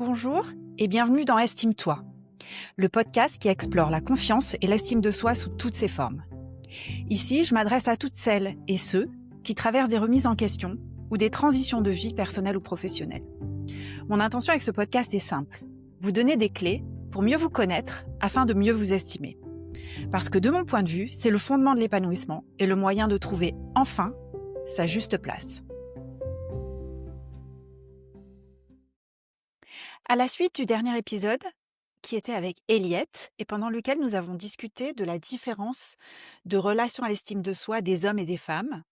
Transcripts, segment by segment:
Bonjour et bienvenue dans Estime-toi, le podcast qui explore la confiance et l'estime de soi sous toutes ses formes. Ici, je m'adresse à toutes celles et ceux qui traversent des remises en question ou des transitions de vie personnelle ou professionnelle. Mon intention avec ce podcast est simple, vous donner des clés pour mieux vous connaître afin de mieux vous estimer. Parce que de mon point de vue, c'est le fondement de l'épanouissement et le moyen de trouver enfin sa juste place. À la suite du dernier épisode, qui était avec Eliette, et pendant lequel nous avons discuté de la différence de relation à l'estime de soi des hommes et des femmes,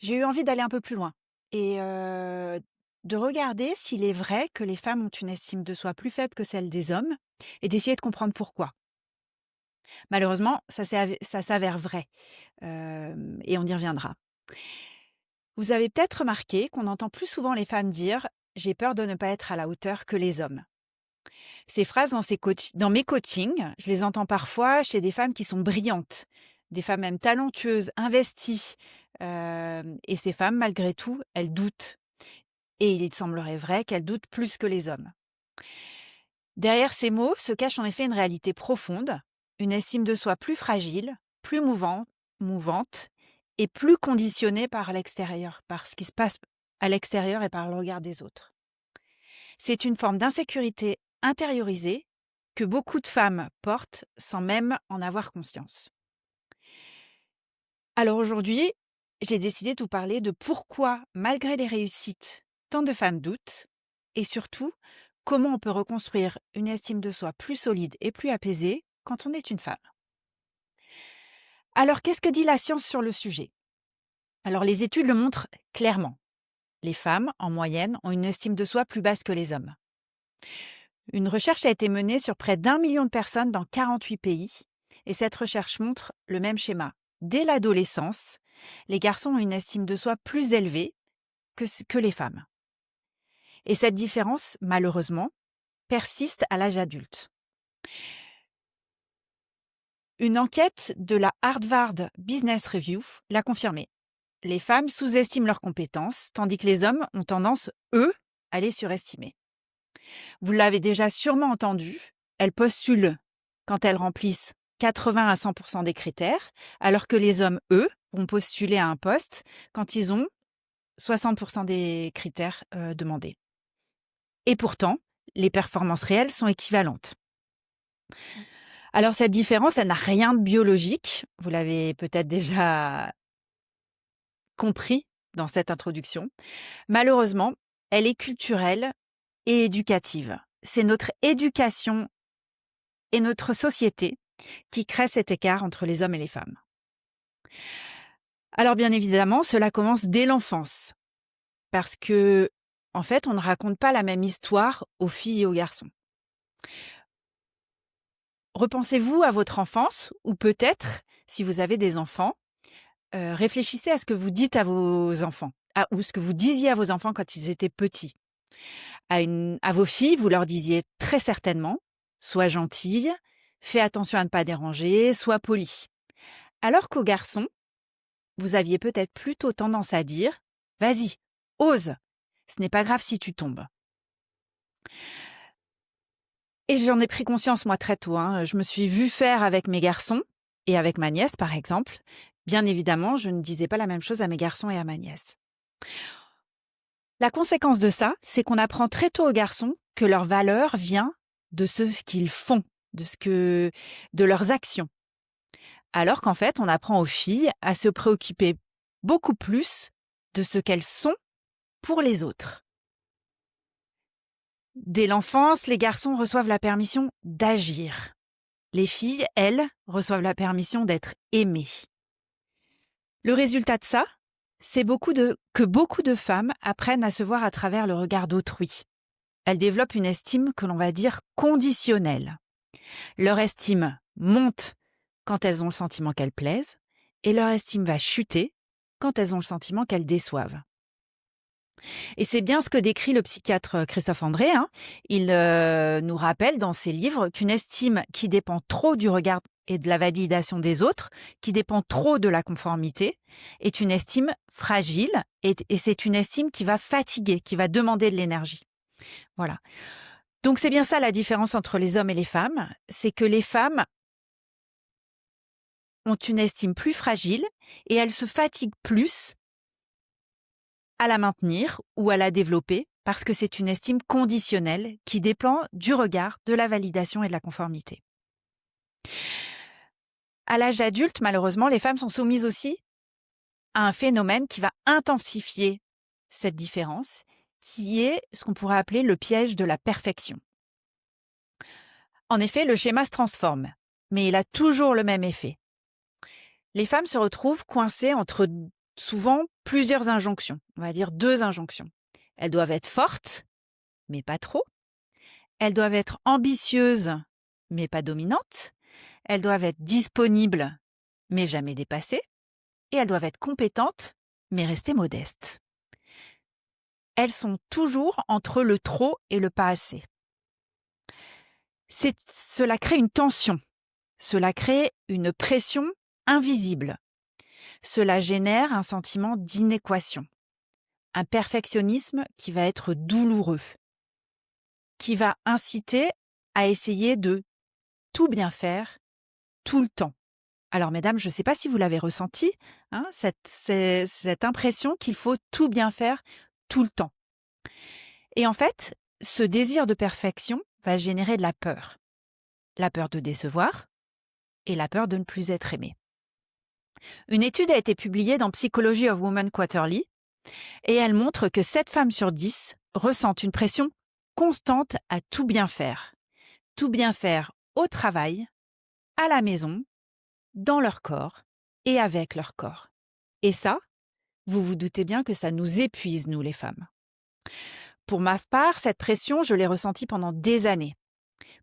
j'ai eu envie d'aller un peu plus loin et de regarder s'il est vrai que les femmes ont une estime de soi plus faible que celle des hommes et d'essayer de comprendre pourquoi. Malheureusement, ça s'avère vrai et on y reviendra. Vous avez peut-être remarqué qu'on entend plus souvent les femmes dire « j'ai peur de ne pas être à la hauteur que les hommes ». Ces phrases dans mes coachings, je les entends parfois chez des femmes qui sont brillantes, des femmes même talentueuses, investies. Et ces femmes, malgré tout, elles doutent. Et il semblerait vrai qu'elles doutent plus que les hommes. Derrière ces mots se cache en effet une réalité profonde, une estime de soi plus fragile, plus mouvante et plus conditionnée par l'extérieur, par ce qui se passe à l'extérieur et par le regard des autres. C'est une forme d'insécurité intériorisée que beaucoup de femmes portent sans même en avoir conscience. Alors aujourd'hui, j'ai décidé de vous parler de pourquoi, malgré les réussites, tant de femmes doutent et surtout, comment on peut reconstruire une estime de soi plus solide et plus apaisée quand on est une femme. Alors, qu'est-ce que dit la science sur le sujet? Alors, les études le montrent clairement. Les femmes, en moyenne, ont une estime de soi plus basse que les hommes. Une recherche a été menée sur près d'1 million de personnes dans 48 pays et cette recherche montre le même schéma. Dès l'adolescence, les garçons ont une estime de soi plus élevée que les femmes. Et cette différence, malheureusement, persiste à l'âge adulte. Une enquête de la Harvard Business Review l'a confirmé. Les femmes sous-estiment leurs compétences, tandis que les hommes ont tendance, eux, à les surestimer. Vous l'avez déjà sûrement entendu, elles postulent quand elles remplissent 80 à 100% des critères, alors que les hommes, eux, vont postuler à un poste quand ils ont 60% des critères demandés. Et pourtant, les performances réelles sont équivalentes. Alors cette différence, elle n'a rien de biologique, vous l'avez peut-être déjà compris dans cette introduction. Malheureusement, elle est culturelle et éducative. C'est notre éducation et notre société qui crée cet écart entre les hommes et les femmes. Alors bien évidemment, cela commence dès l'enfance, parce que, en fait, on ne raconte pas la même histoire aux filles et aux garçons. Repensez-vous à votre enfance, ou peut-être, si vous avez des enfants, réfléchissez à ce que vous dites à vos enfants, ou ce que vous disiez à vos enfants quand ils étaient petits. À vos filles, vous leur disiez très certainement « sois gentille », « fais attention à ne pas déranger », « sois poli ». Alors qu'aux garçons, vous aviez peut-être plutôt tendance à dire « vas-y, ose, ce n'est pas grave si tu tombes ». Et j'en ai pris conscience moi très tôt. Je me suis vue faire avec mes garçons et avec ma nièce par exemple. Bien évidemment, je ne disais pas la même chose à mes garçons et à ma nièce. La conséquence de ça, c'est qu'on apprend très tôt aux garçons que leur valeur vient de ce qu'ils font, de leurs actions. Alors qu'en fait, on apprend aux filles à se préoccuper beaucoup plus de ce qu'elles sont pour les autres. Dès l'enfance, les garçons reçoivent la permission d'agir. Les filles, elles, reçoivent la permission d'être aimées. Le résultat de ça, c'est que beaucoup de femmes apprennent à se voir à travers le regard d'autrui. Elles développent une estime que l'on va dire conditionnelle. Leur estime monte quand elles ont le sentiment qu'elles plaisent et leur estime va chuter quand elles ont le sentiment qu'elles déçoivent. Et c'est bien ce que décrit le psychiatre Christophe André. Il nous rappelle dans ses livres qu'une estime qui dépend trop du regard et de la validation des autres, qui dépend trop de la conformité, est une estime fragile et c'est une estime qui va fatiguer, qui va demander de l'énergie. Voilà. Donc c'est bien ça la différence entre les hommes et les femmes, c'est que les femmes ont une estime plus fragile et elles se fatiguent plus à la maintenir ou à la développer parce que c'est une estime conditionnelle qui dépend du regard, de la validation et de la conformité. À l'âge adulte, malheureusement, les femmes sont soumises aussi à un phénomène qui va intensifier cette différence, qui est ce qu'on pourrait appeler le piège de la perfection. En effet, le schéma se transforme, mais il a toujours le même effet. Les femmes se retrouvent coincées entre souvent plusieurs injonctions, on va dire 2 injonctions. Elles doivent être fortes, mais pas trop. Elles doivent être ambitieuses, mais pas dominantes. Elles doivent être disponibles, mais jamais dépassées. Et elles doivent être compétentes, mais rester modestes. Elles sont toujours entre le trop et le pas assez. Cela crée une tension, cela crée une pression invisible. Cela génère un sentiment d'inéquation, un perfectionnisme qui va être douloureux, qui va inciter à essayer de tout bien faire tout le temps. Alors mesdames, je ne sais pas si vous l'avez ressenti, hein, cette impression qu'il faut tout bien faire tout le temps. Et en fait, ce désir de perfection va générer de la peur. La peur de décevoir et la peur de ne plus être aimé. Une étude a été publiée dans Psychology of Women Quarterly et elle montre que 7 femmes sur 10 ressentent une pression constante à tout bien faire. Tout bien faire au travail, à la maison, dans leur corps et avec leur corps. Et ça, vous vous doutez bien que ça nous épuise, nous les femmes. Pour ma part, cette pression, je l'ai ressentie pendant des années.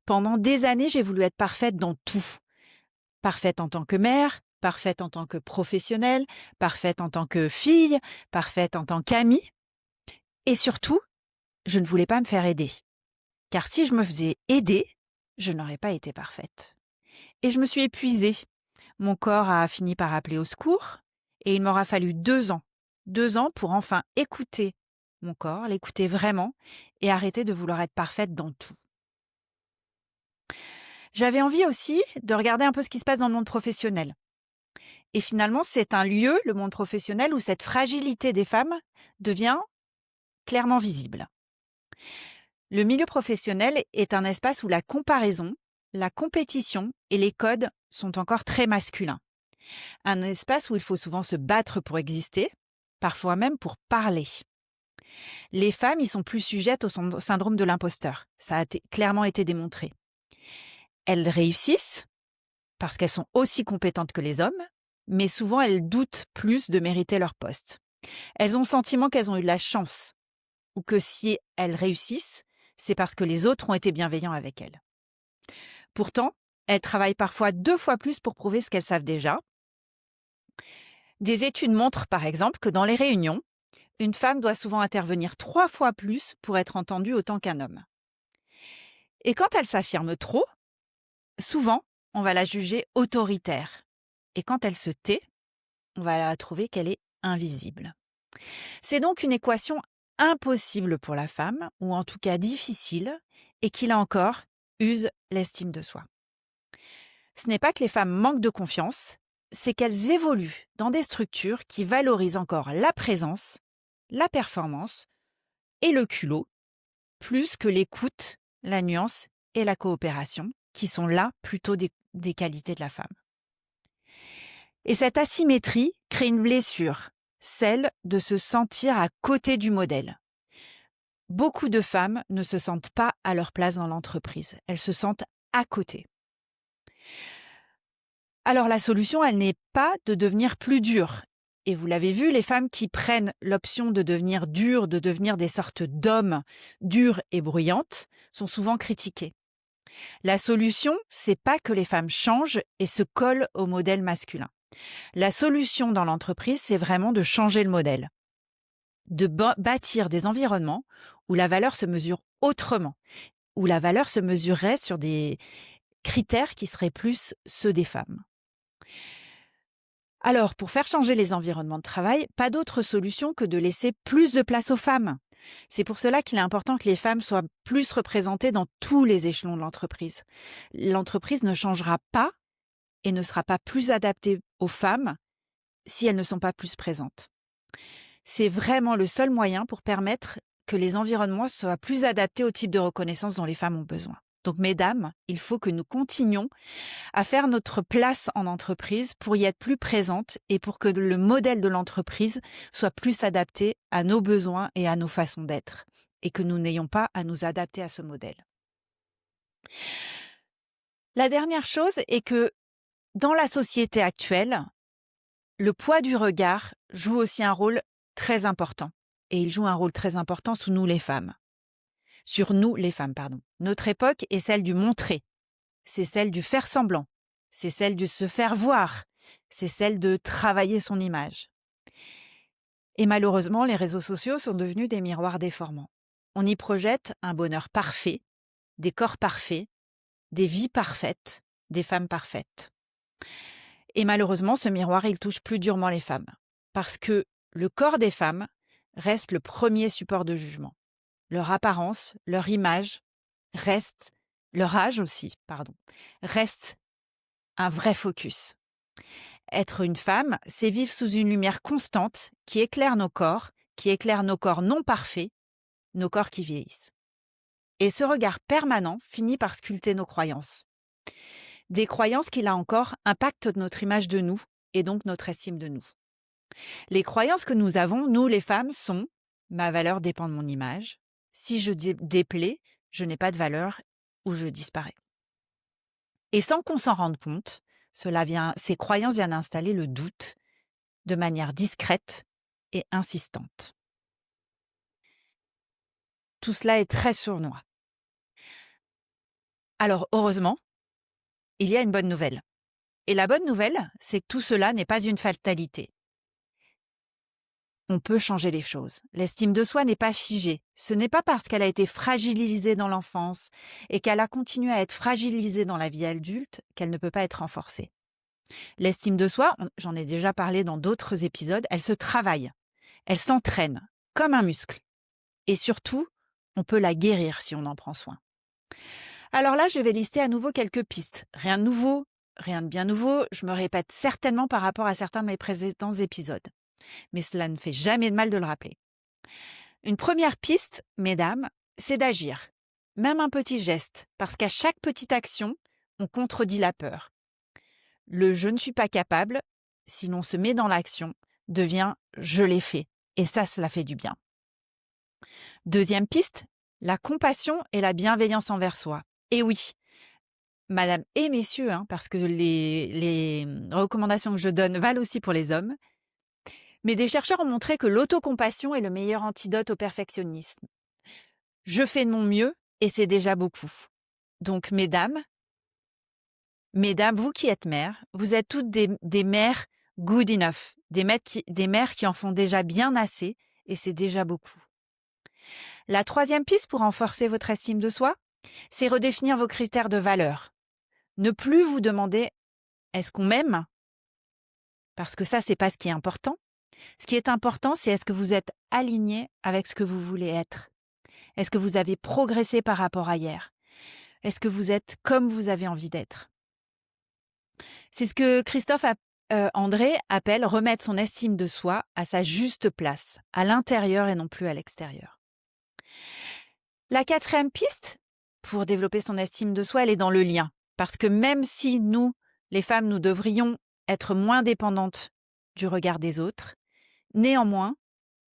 Pendant des années, j'ai voulu être parfaite dans tout. Parfaite en tant que mère, parfaite en tant que professionnelle, parfaite en tant que fille, parfaite en tant qu'amie. Et surtout, je ne voulais pas me faire aider. Car si je me faisais aider, je n'aurais pas été parfaite. Et je me suis épuisée. Mon corps a fini par appeler au secours et il m'aura fallu 2 ans. 2 ans pour enfin écouter mon corps, l'écouter vraiment et arrêter de vouloir être parfaite dans tout. J'avais envie aussi de regarder un peu ce qui se passe dans le monde professionnel. Et finalement, c'est un lieu, le monde professionnel, où cette fragilité des femmes devient clairement visible. Le milieu professionnel est un espace où la comparaison, la compétition et les codes sont encore très masculins. Un espace où il faut souvent se battre pour exister, parfois même pour parler. Les femmes y sont plus sujettes au syndrome de l'imposteur. Ça a clairement été démontré. Elles réussissent parce qu'elles sont aussi compétentes que les hommes, mais souvent elles doutent plus de mériter leur poste. Elles ont le sentiment qu'elles ont eu de la chance, ou que si elles réussissent, c'est parce que les autres ont été bienveillants avec elles. Pourtant, elles travaillent parfois 2 fois plus pour prouver ce qu'elles savent déjà. Des études montrent par exemple que dans les réunions, une femme doit souvent intervenir 3 fois plus pour être entendue autant qu'un homme. Et quand elle s'affirme trop, souvent, on va la juger autoritaire. Et quand elle se tait, on va la trouver qu'elle est invisible. C'est donc une équation impossible pour la femme, ou en tout cas difficile, et qui, là encore, use l'estime de soi. Ce n'est pas que les femmes manquent de confiance, c'est qu'elles évoluent dans des structures qui valorisent encore la présence, la performance et le culot, plus que l'écoute, la nuance et la coopération, qui sont là plutôt des qualités de la femme. Et cette asymétrie crée une blessure, celle de se sentir à côté du modèle. Beaucoup de femmes ne se sentent pas à leur place dans l'entreprise, elles se sentent à côté. Alors la solution, elle n'est pas de devenir plus dure. Et vous l'avez vu, les femmes qui prennent l'option de devenir dures, de devenir des sortes d'hommes dures et bruyantes, sont souvent critiquées. La solution, c'est pas que les femmes changent et se collent au modèle masculin. La solution dans l'entreprise, c'est vraiment de changer le modèle, de bâtir des environnements où la valeur se mesure autrement, où la valeur se mesurerait sur des critères qui seraient plus ceux des femmes. Alors, pour faire changer les environnements de travail, pas d'autre solution que de laisser plus de place aux femmes. C'est pour cela qu'il est important que les femmes soient plus représentées dans tous les échelons de l'entreprise. L'entreprise ne changera pas et ne sera pas plus adaptée aux femmes si elles ne sont pas plus présentes. C'est vraiment le seul moyen pour permettre que les environnements soient plus adaptés au type de reconnaissance dont les femmes ont besoin. Donc, mesdames, il faut que nous continuions à faire notre place en entreprise pour y être plus présentes et pour que le modèle de l'entreprise soit plus adapté à nos besoins et à nos façons d'être, et que nous n'ayons pas à nous adapter à ce modèle. La dernière chose est que dans la société actuelle, le poids du regard joue aussi un rôle très important. Et il joue un rôle très important sur nous les femmes. Notre époque est celle du montrer. C'est celle du faire semblant. C'est celle du se faire voir. C'est celle de travailler son image. Et malheureusement, les réseaux sociaux sont devenus des miroirs déformants. On y projette un bonheur parfait, des corps parfaits, des vies parfaites, des femmes parfaites. Et malheureusement, ce miroir, il touche plus durement les femmes. Parce que le corps des femmes reste le premier support de jugement. Leur apparence, leur image reste, leur âge aussi, reste un vrai focus. Être une femme, c'est vivre sous une lumière constante qui éclaire nos corps non parfaits, nos corps qui vieillissent. Et ce regard permanent finit par sculpter nos croyances. Des croyances qui, là encore, impactent notre image de nous et donc notre estime de nous. Les croyances que nous avons, nous les femmes, sont « ma valeur dépend de mon image »,« si je déplais, je n'ai pas de valeur ou je disparais ». Et sans qu'on s'en rende compte, ces croyances viennent installer le doute de manière discrète et insistante. Tout cela est très sournois. Alors heureusement, il y a une bonne nouvelle. Et la bonne nouvelle, c'est que tout cela n'est pas une fatalité. On peut changer les choses. L'estime de soi n'est pas figée. Ce n'est pas parce qu'elle a été fragilisée dans l'enfance et qu'elle a continué à être fragilisée dans la vie adulte qu'elle ne peut pas être renforcée. L'estime de soi, j'en ai déjà parlé dans d'autres épisodes, elle se travaille, elle s'entraîne, comme un muscle. Et surtout, on peut la guérir si on en prend soin. Alors là, je vais lister à nouveau quelques pistes. Rien de nouveau, rien de bien nouveau, je me répète certainement par rapport à certains de mes précédents épisodes. Mais cela ne fait jamais de mal de le rappeler. Une première piste, mesdames, c'est d'agir. Même un petit geste, parce qu'à chaque petite action, on contredit la peur. Le « je ne suis pas capable », si l'on se met dans l'action, devient « je l'ai fait ». Et ça, cela fait du bien. Deuxième piste, la compassion et la bienveillance envers soi. Et oui, madame et messieurs, parce que les recommandations que je donne valent aussi pour les hommes, mais des chercheurs ont montré que l'autocompassion est le meilleur antidote au perfectionnisme. Je fais de mon mieux et c'est déjà beaucoup. Donc, mesdames, vous qui êtes mères, vous êtes toutes des mères good enough, des mères qui en font déjà bien assez et c'est déjà beaucoup. La troisième piste pour renforcer votre estime de soi, c'est redéfinir vos critères de valeur. Ne plus vous demander « est-ce qu'on m'aime ?» Parce que ça, c'est pas ce qui est important. Ce qui est important, c'est est-ce que vous êtes aligné avec ce que vous voulez être? Est-ce que vous avez progressé par rapport à hier? Est-ce que vous êtes comme vous avez envie d'être? C'est ce que Christophe André appelle remettre son estime de soi à sa juste place, à l'intérieur et non plus à l'extérieur. La quatrième piste pour développer son estime de soi, elle est dans le lien. Parce que même si nous, les femmes, nous devrions être moins dépendantes du regard des autres, néanmoins,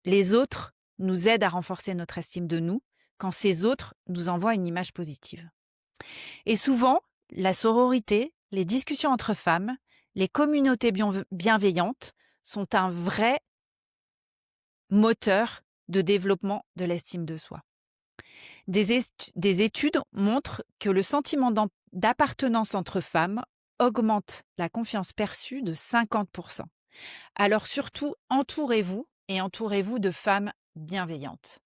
les autres nous aident à renforcer notre estime de nous quand ces autres nous envoient une image positive. Et souvent, la sororité, les discussions entre femmes, les communautés bienveillantes sont un vrai moteur de développement de l'estime de soi. Des études montrent que le sentiment d'appartenance entre femmes augmente la confiance perçue de 50%. Alors surtout, entourez-vous de femmes bienveillantes.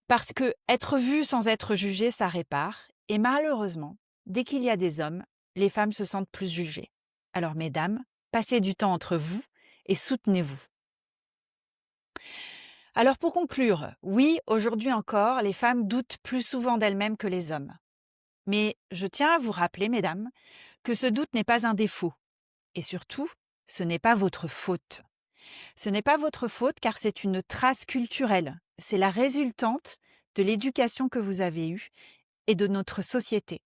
Parce que être vue sans être jugée, ça répare. Et malheureusement, dès qu'il y a des hommes, les femmes se sentent plus jugées. Alors mesdames, passez du temps entre vous et soutenez-vous. Alors pour conclure, oui, aujourd'hui encore, les femmes doutent plus souvent d'elles-mêmes que les hommes. Mais je tiens à vous rappeler, mesdames, que ce doute n'est pas un défaut. Et surtout, ce n'est pas votre faute. Ce n'est pas votre faute car c'est une trace culturelle. C'est la résultante de l'éducation que vous avez eue et de notre société.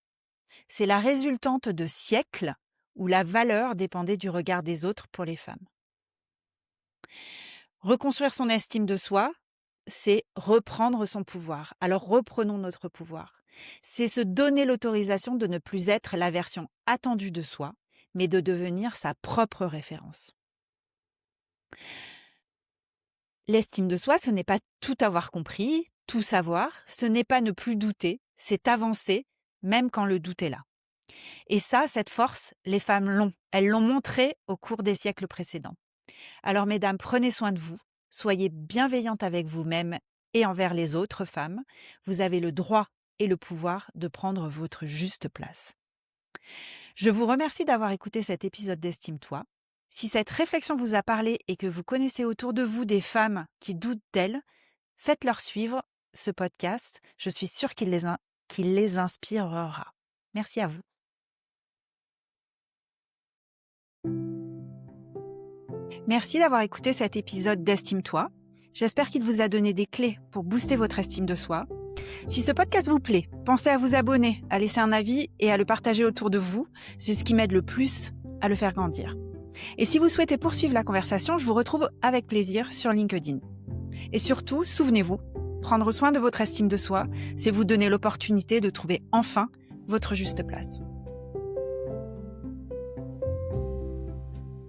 C'est la résultante de siècles où la valeur dépendait du regard des autres pour les femmes. Reconstruire son estime de soi, c'est reprendre son pouvoir. Alors reprenons notre pouvoir. C'est se donner l'autorisation de ne plus être la version attendue de soi, mais de devenir sa propre référence. L'estime de soi, ce n'est pas tout avoir compris, tout savoir, ce n'est pas ne plus douter, c'est avancer, même quand le doute est là. Et ça, cette force, les femmes l'ont. Elles l'ont montré au cours des siècles précédents. Alors, mesdames, prenez soin de vous, soyez bienveillantes avec vous-même et envers les autres femmes. Vous avez le droit et le pouvoir de prendre votre juste place. Je vous remercie d'avoir écouté cet épisode d'Estime-toi. Si cette réflexion vous a parlé et que vous connaissez autour de vous des femmes qui doutent d'elles, faites-leur suivre ce podcast. Je suis sûre qu'il les inspirera. Merci à vous. Merci d'avoir écouté cet épisode d'Estime-toi. J'espère qu'il vous a donné des clés pour booster votre estime de soi. Si ce podcast vous plaît, pensez à vous abonner, à laisser un avis et à le partager autour de vous. C'est ce qui m'aide le plus à le faire grandir. Et si vous souhaitez poursuivre la conversation, je vous retrouve avec plaisir sur LinkedIn. Et surtout, souvenez-vous, prendre soin de votre estime de soi, c'est vous donner l'opportunité de trouver enfin votre juste place.